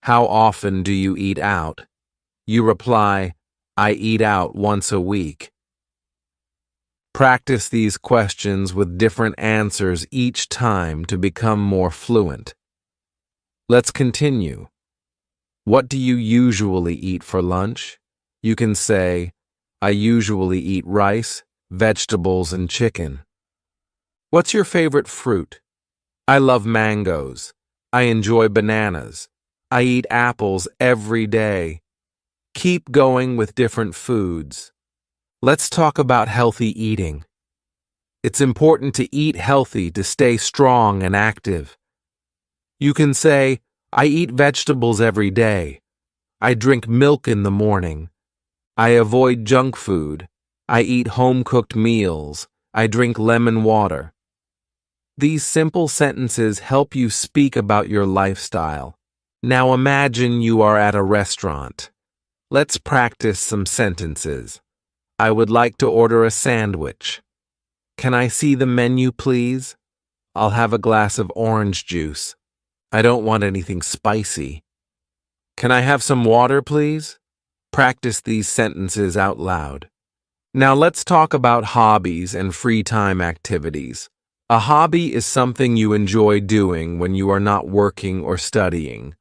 how often do you eat out? You reply, I eat out once a week. Practice these questions with different answers each time to become more fluent. Let's continue. What do you usually eat for lunch? You can say, I usually eat rice, vegetables, and chicken. What's your favorite fruit? I love mangoes. I enjoy bananas. I eat apples every day. Keep going with different foods. Let's talk about healthy eating. It's important to eat healthy to stay strong and active. You can say, I eat vegetables every day. I drink milk in the morning. I avoid junk food. I eat home-cooked meals. I drink lemon water. These simple sentences help you speak about your lifestyle. Now imagine you are at a restaurant. Let's practice some sentences. I would like to order a sandwich. Can I see the menu, please? I'll have a glass of orange juice. I don't want anything spicy. Can I have some water, please? Practice these sentences out loud. Now let's talk about hobbies and free time activities. A hobby is something you enjoy doing when you are not working or studying.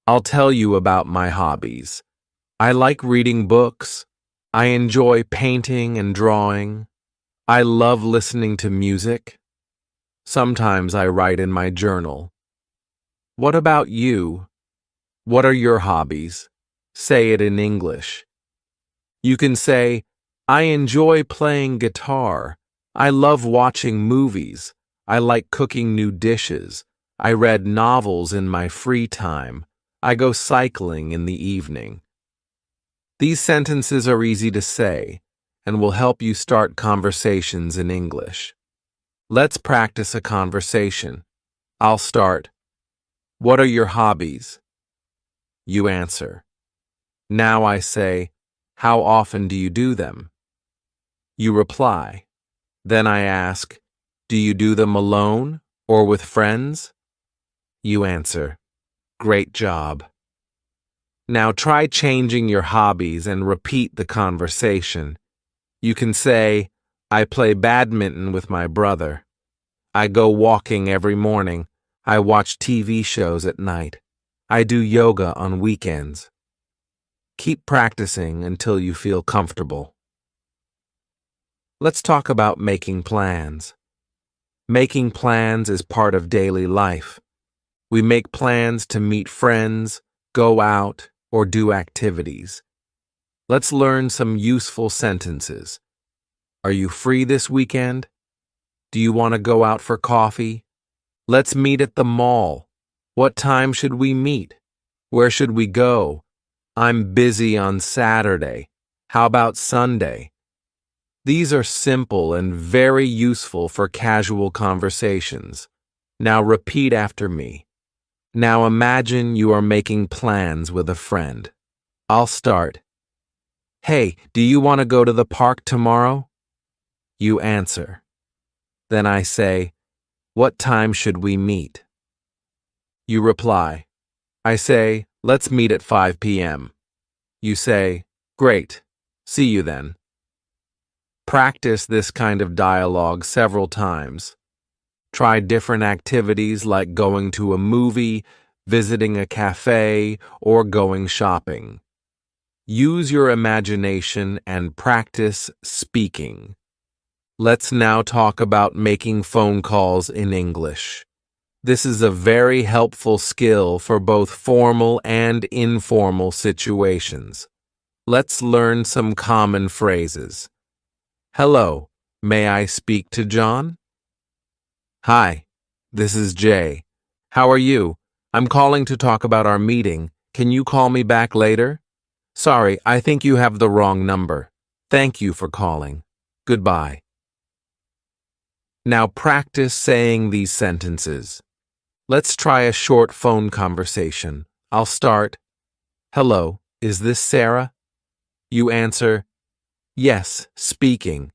I'll tell you about my hobbies. I like reading books. I enjoy painting and drawing. I love listening to music. Sometimes I write in my journal. What about you? What are your hobbies? Say it in English. You can say, I enjoy playing guitar. I love watching movies. I like cooking new dishes. I read novels in my free time. I go cycling in the evening. These sentences are easy to say and will help you start conversations in English. Let's practice a conversation. I'll start. What are your hobbies? You answer. Now I say, how often do you do them? You reply. Then I ask, do you do them alone or with friends? You answer, great job. Now try changing your hobbies and repeat the conversation. You can say, I play badminton with my brother. I go walking every morning. I watch TV shows at night. I do yoga on weekends. Keep practicing until you feel comfortable. Let's talk about making plans. Making plans is part of daily life. We make plans to meet friends, go out, or do activities. Let's learn some useful sentences. Are you free this weekend? Do you want to go out for coffee? Let's meet at the mall. What time should we meet? Where should we go? I'm busy on Saturday. How about Sunday? These are simple and very useful for casual conversations. Now repeat after me. Now imagine you are making plans with a friend. I'll start. Hey, do you want to go to the park tomorrow? You answer. Then I say, what time should we meet? You reply. I say, let's meet at 5 p.m. You say, great. See you then. Practice this kind of dialogue several times. Try different activities like going to a movie, visiting a cafe, or going shopping. Use your imagination and practice speaking. Let's now talk about making phone calls in English. This is a very helpful skill for both formal and informal situations. Let's learn some common phrases. Hello, may I speak to John? Hi, this is Jay. How are you? I'm calling to talk about our meeting. Can you call me back later? Sorry, I think you have the wrong number. Thank you for calling. Goodbye. Now practice saying these sentences. Let's try a short phone conversation. I'll start. Hello, is this Sarah? You answer, yes, speaking.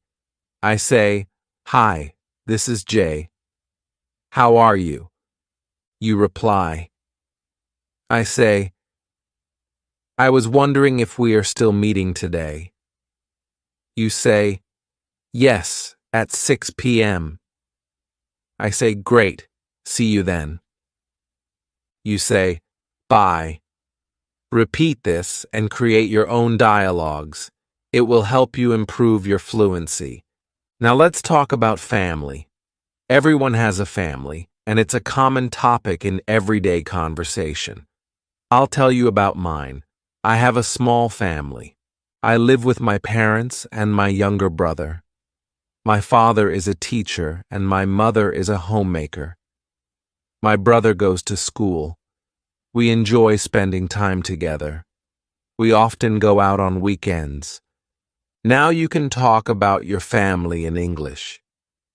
I say, hi, this is Jay. How are you? You reply. I say, I was wondering if we are still meeting today. You say, yes, at 6 p.m. I say, great, see you then. You say, bye. Repeat this and create your own dialogues. It will help you improve your fluency. Now let's talk about family. Everyone has a family, and it's a common topic in everyday conversation. I'll tell you about mine. I have a small family. I live with my parents and my younger brother. My father is a teacher, and my mother is a homemaker. My brother goes to school. We enjoy spending time together. We often go out on weekends. Now you can talk about your family in English.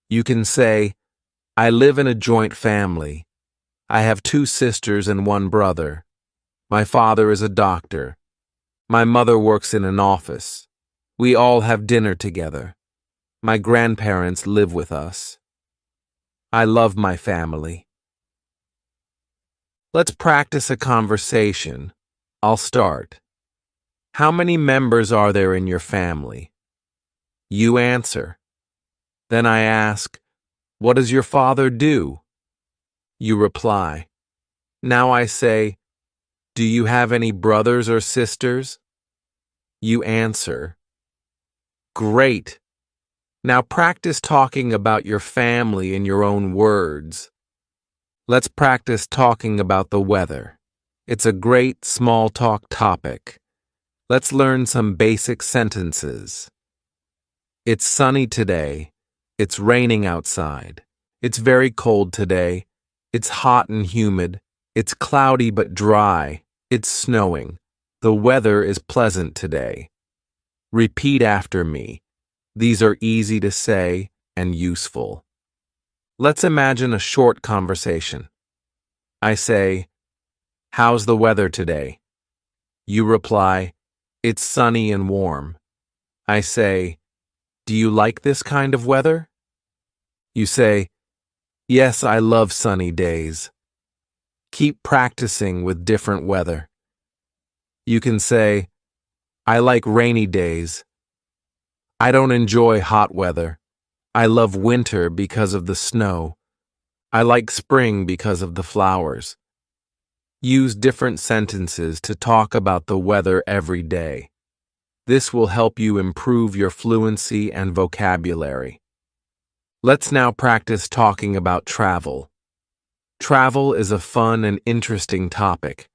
You can say, I live in a joint family. I have 2 sisters and 1 brother. My father is a doctor. My mother works in an office. We all have dinner together. My grandparents live with us. I love my family. Let's practice a conversation. I'll start. How many members are there in your family? You answer. Then I ask, what does your father do? You reply. Now I say, do you have any brothers or sisters? You answer. Great. Now practice talking about your family in your own words. Let's practice talking about the weather. It's a great small talk topic. Let's learn some basic sentences. It's sunny today. It's raining outside. It's very cold today. It's hot and humid. It's cloudy but dry. It's snowing. The weather is pleasant today. Repeat after me. These are easy to say and useful. Let's imagine a short conversation. I say, how's the weather today? You reply, it's sunny and warm. I say, do you like this kind of weather? You say, yes, I love sunny days. Keep practicing with different weather. You can say, I like rainy days. I don't enjoy hot weather. I love winter because of the snow. I like spring because of the flowers. Use different sentences to talk about the weather every day. This will help you improve your fluency and vocabulary. Let's now practice talking about travel. Travel is a fun and interesting topic.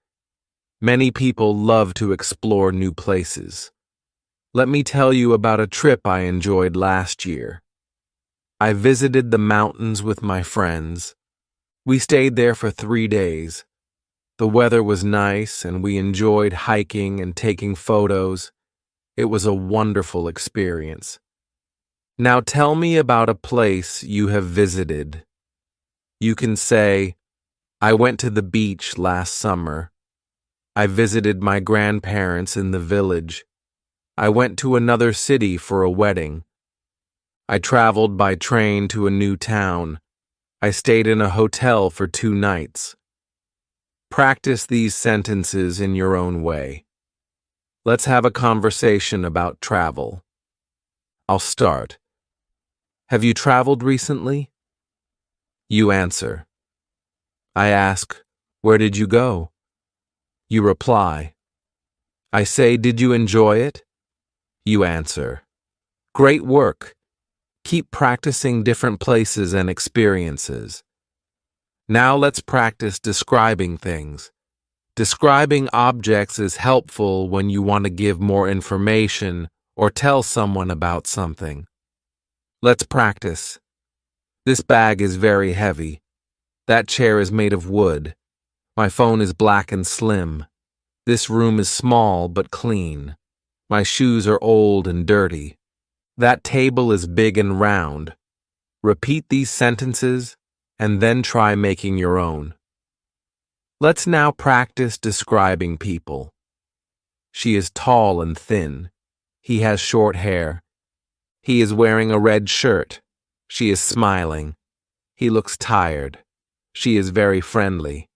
Many people love to explore new places. Let me tell you about a trip I enjoyed last year. I visited the mountains with my friends. We stayed there for 3 days. The weather was nice and we enjoyed hiking and taking photos. It was a wonderful experience. Now tell me about a place you have visited. You can say, I went to the beach last summer. I visited my grandparents in the village. I went to another city for a wedding. I traveled by train to a new town. I stayed in a hotel for 2 nights. Practice these sentences in your own way. Let's have a conversation about travel. I'll start. Have you traveled recently? You answer. I ask, where did you go? You reply. I say, did you enjoy it? You answer. Great work. Keep practicing different places and experiences. Now let's practice describing things. Describing objects is helpful when you want to give more information or tell someone about something. Let's practice. This bag is very heavy. That chair is made of wood. My phone is black and slim. This room is small but clean. My shoes are old and dirty. That table is big and round. Repeat these sentences and then try making your own. Let's now practice describing people. She is tall and thin. He has short hair. He is wearing a red shirt. She is smiling. He looks tired. She is very friendly.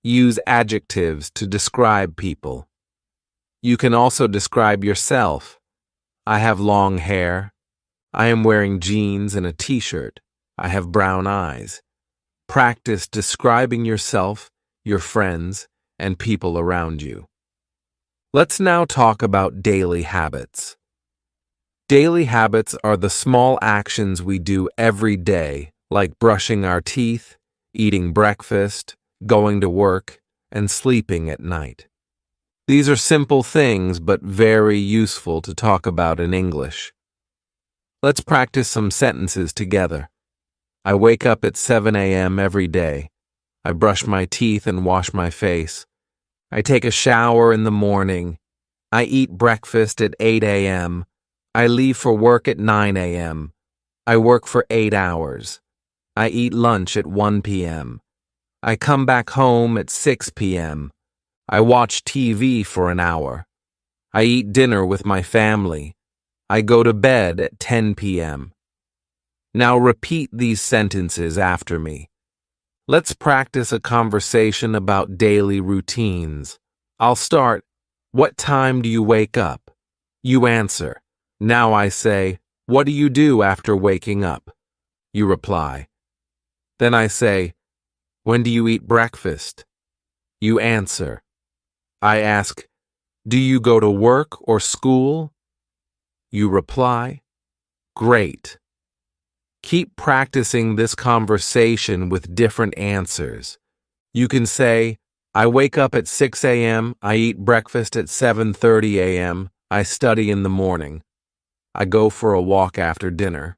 Use adjectives to describe people. You can also describe yourself. I have long hair. I am wearing jeans and a t-shirt. I have brown eyes. Practice describing yourself, your friends, and people around you. Let's now talk about daily habits. Daily habits are the small actions we do every day, like brushing our teeth, eating breakfast, going to work, and sleeping at night. These are simple things, but very useful to talk about in English. Let's practice some sentences together. I wake up at 7 a.m. every day. I brush my teeth and wash my face. I take a shower in the morning. I eat breakfast at 8 a.m. I leave for work at 9 a.m. I work for 8 hours. I eat lunch at 1 p.m. I come back home at 6 p.m. I watch TV for an hour. I eat dinner with my family. I go to bed at 10 p.m. Now repeat these sentences after me. Let's practice a conversation about daily routines. I'll start. What time do you wake up? You answer. Now I say, what do you do after waking up? You reply. Then I say, when do you eat breakfast? You answer. I ask, do you go to work or school? You reply, great. Keep practicing this conversation with different answers. You can say, I wake up at 6 a.m., I eat breakfast at 7:30 a.m., I study in the morning. I go for a walk after dinner.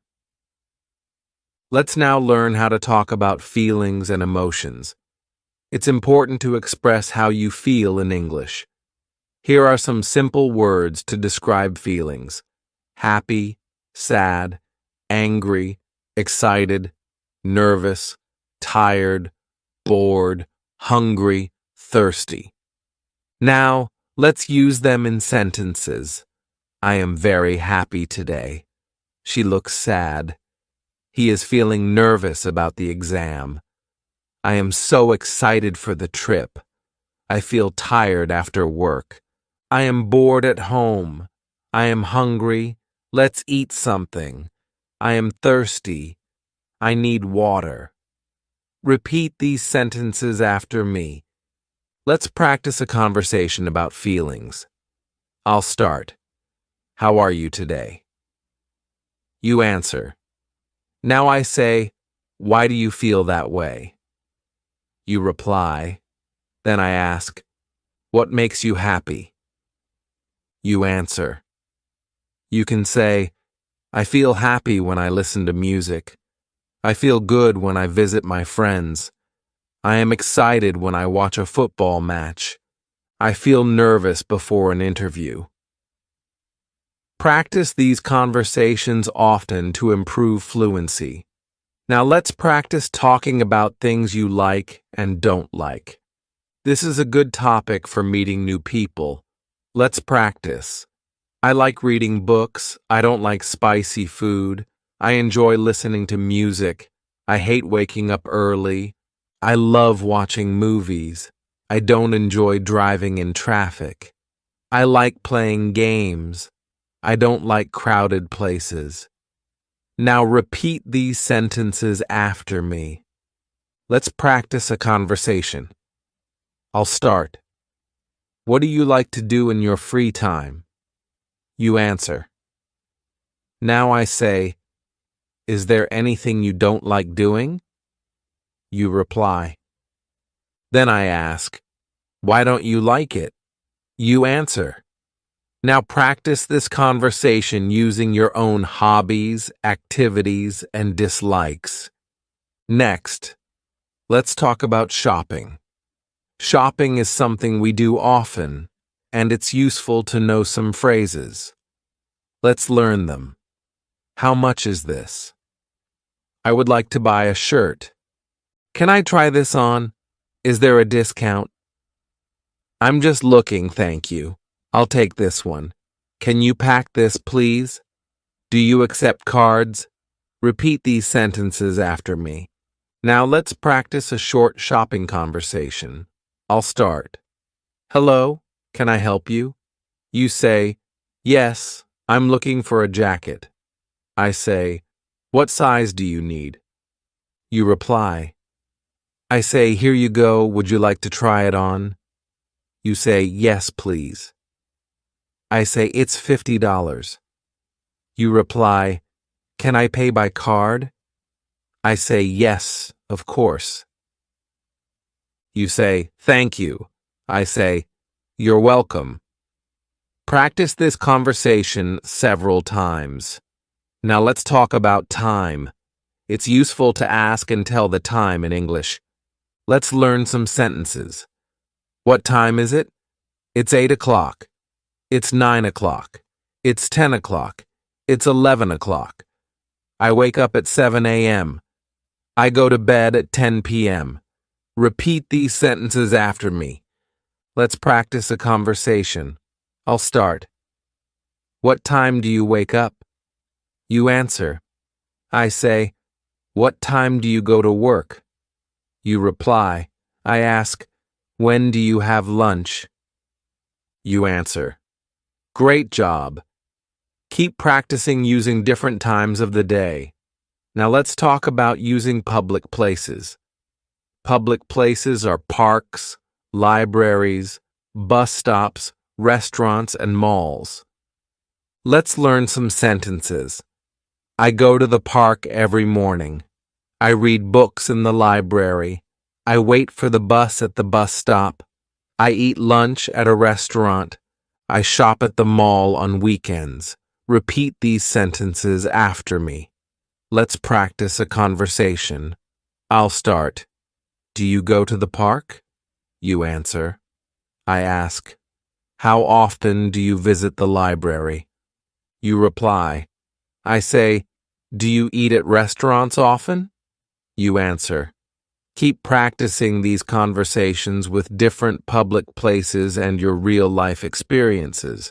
Let's now learn how to talk about feelings and emotions. It's important to express how you feel in English. Here are some simple words to describe feelings: happy, sad, angry, excited, nervous, tired, bored, hungry, thirsty. Now, let's use them in sentences. I am very happy today. She looks sad. He is feeling nervous about the exam. I am so excited for the trip. I feel tired after work. I am bored at home. I am hungry. Let's eat something. I am thirsty. I need water. Repeat these sentences after me. Let's practice a conversation about feelings. I'll start. How are you today? You answer. Now I say, why do you feel that way? You reply. Then I ask, what makes you happy? You answer. You can say, I feel happy when I listen to music. I feel good when I visit my friends. I am excited when I watch a football match. I feel nervous before an interview. Practice these conversations often to improve fluency. Now let's practice talking about things you like and don't like. This is a good topic for meeting new people. Let's practice. I like reading books. I don't like spicy food. I enjoy listening to music. I hate waking up early. I love watching movies. I don't enjoy driving in traffic. I like playing games. I don't like crowded places. Now repeat these sentences after me. Let's practice a conversation. I'll start. What do you like to do in your free time? You answer. Now I say, is there anything you don't like doing? You reply. Then I ask, why don't you like it? You answer. Now practice this conversation using your own hobbies, activities, and dislikes. Next, let's talk about shopping. Shopping is something we do often, and it's useful to know some phrases. Let's learn them. How much is this? I would like to buy a shirt. Can I try this on? Is there a discount? I'm just looking, thank you. I'll take this one. Can you pack this, please? Do you accept cards? Repeat these sentences after me. Now let's practice a short shopping conversation. I'll start. Hello, can I help you? You say, yes, I'm looking for a jacket. I say, what size do you need? You reply. I say, here you go, would you like to try it on? You say, yes, please. I say, it's $50. You reply, can I pay by card? I say, yes, of course. You say, thank you. I say, you're welcome. Practice this conversation several times. Now let's talk about time. It's useful to ask and tell the time in English. Let's learn some sentences. What time is it? It's 8 o'clock. It's 9 o'clock. It's 10 o'clock. It's 11 o'clock. I wake up at 7 a.m. I go to bed at 10 p.m. Repeat these sentences after me. Let's practice a conversation. I'll start. What time do you wake up? You answer. I say, what time do you go to work? You reply. I ask, when do you have lunch? You answer. Great job. Keep practicing using different times of the day. Now let's talk about using public places. Public places are parks, libraries, bus stops, restaurants, and malls. Let's learn some sentences. I go to the park every morning. I read books in the library. I wait for the bus at the bus stop. I eat lunch at a restaurant. I shop at the mall on weekends. Repeat these sentences after me. Let's practice a conversation. I'll start. Do you go to the park? You answer. I ask. How often do you visit the library? You reply. I say, do you eat at restaurants often? You answer. Keep practicing these conversations with different public places and your real-life experiences.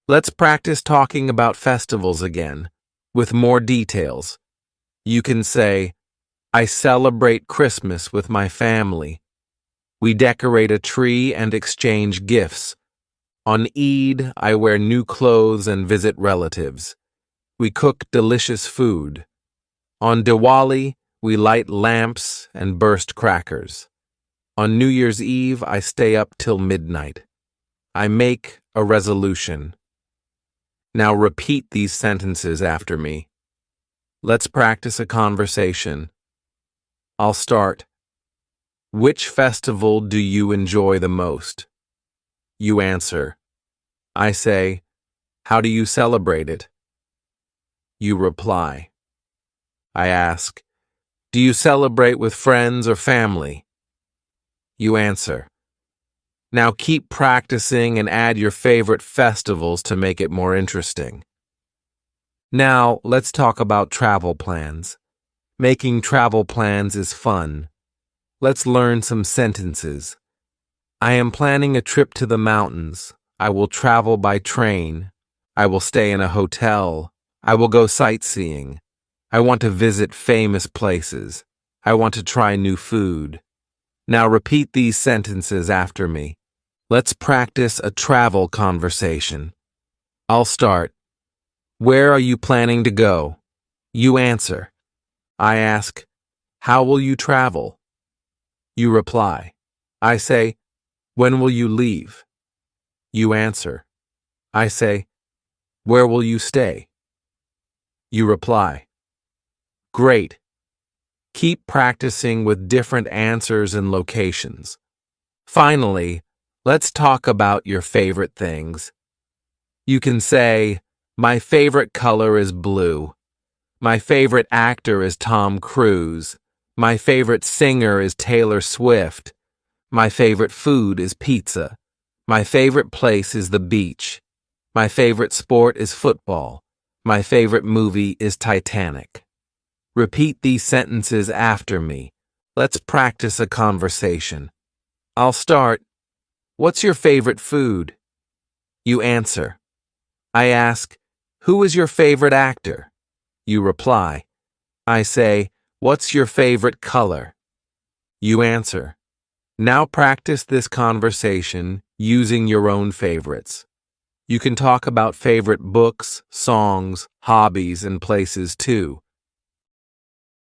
Let's practice talking about festivals again, with more details. You can say, I celebrate Christmas with my family. We decorate a tree and exchange gifts. On Eid, I wear new clothes and visit relatives. We cook delicious food. On Diwali, we light lamps and burst crackers. On New Year's Eve, I stay up till midnight. I make a resolution. Now repeat these sentences after me. Let's practice a conversation. I'll start. Which festival do you enjoy the most? You answer. I say, how do you celebrate it? You reply. I ask, do you celebrate with friends or family? You answer. Now keep practicing and add your favorite festivals to make it more interesting. Now let's talk about travel plans. Making travel plans is fun. Let's learn some sentences. I am planning a trip to the mountains. I will travel by train. I will stay in a hotel. I will go sightseeing. I want to visit famous places. I want to try new food. Now repeat these sentences after me. Let's practice a travel conversation. I'll start. Where are you planning to go? You answer. I ask, how will you travel? You reply. I say, when will you leave? You answer. I say, where will you stay? You reply. Great. Keep practicing with different answers and locations. Finally, let's talk about your favorite things. You can say, my favorite color is blue. My favorite actor is Tom Cruise. My favorite singer is Taylor Swift. My favorite food is pizza. My favorite place is the beach. My favorite sport is football. My favorite movie is Titanic. Repeat these sentences after me. Let's practice a conversation. I'll start. What's your favorite food? You answer. I ask, who is your favorite actor? You reply. I say, what's your favorite color? You answer. Now practice this conversation using your own favorites. You can talk about favorite books, songs, hobbies, and places too.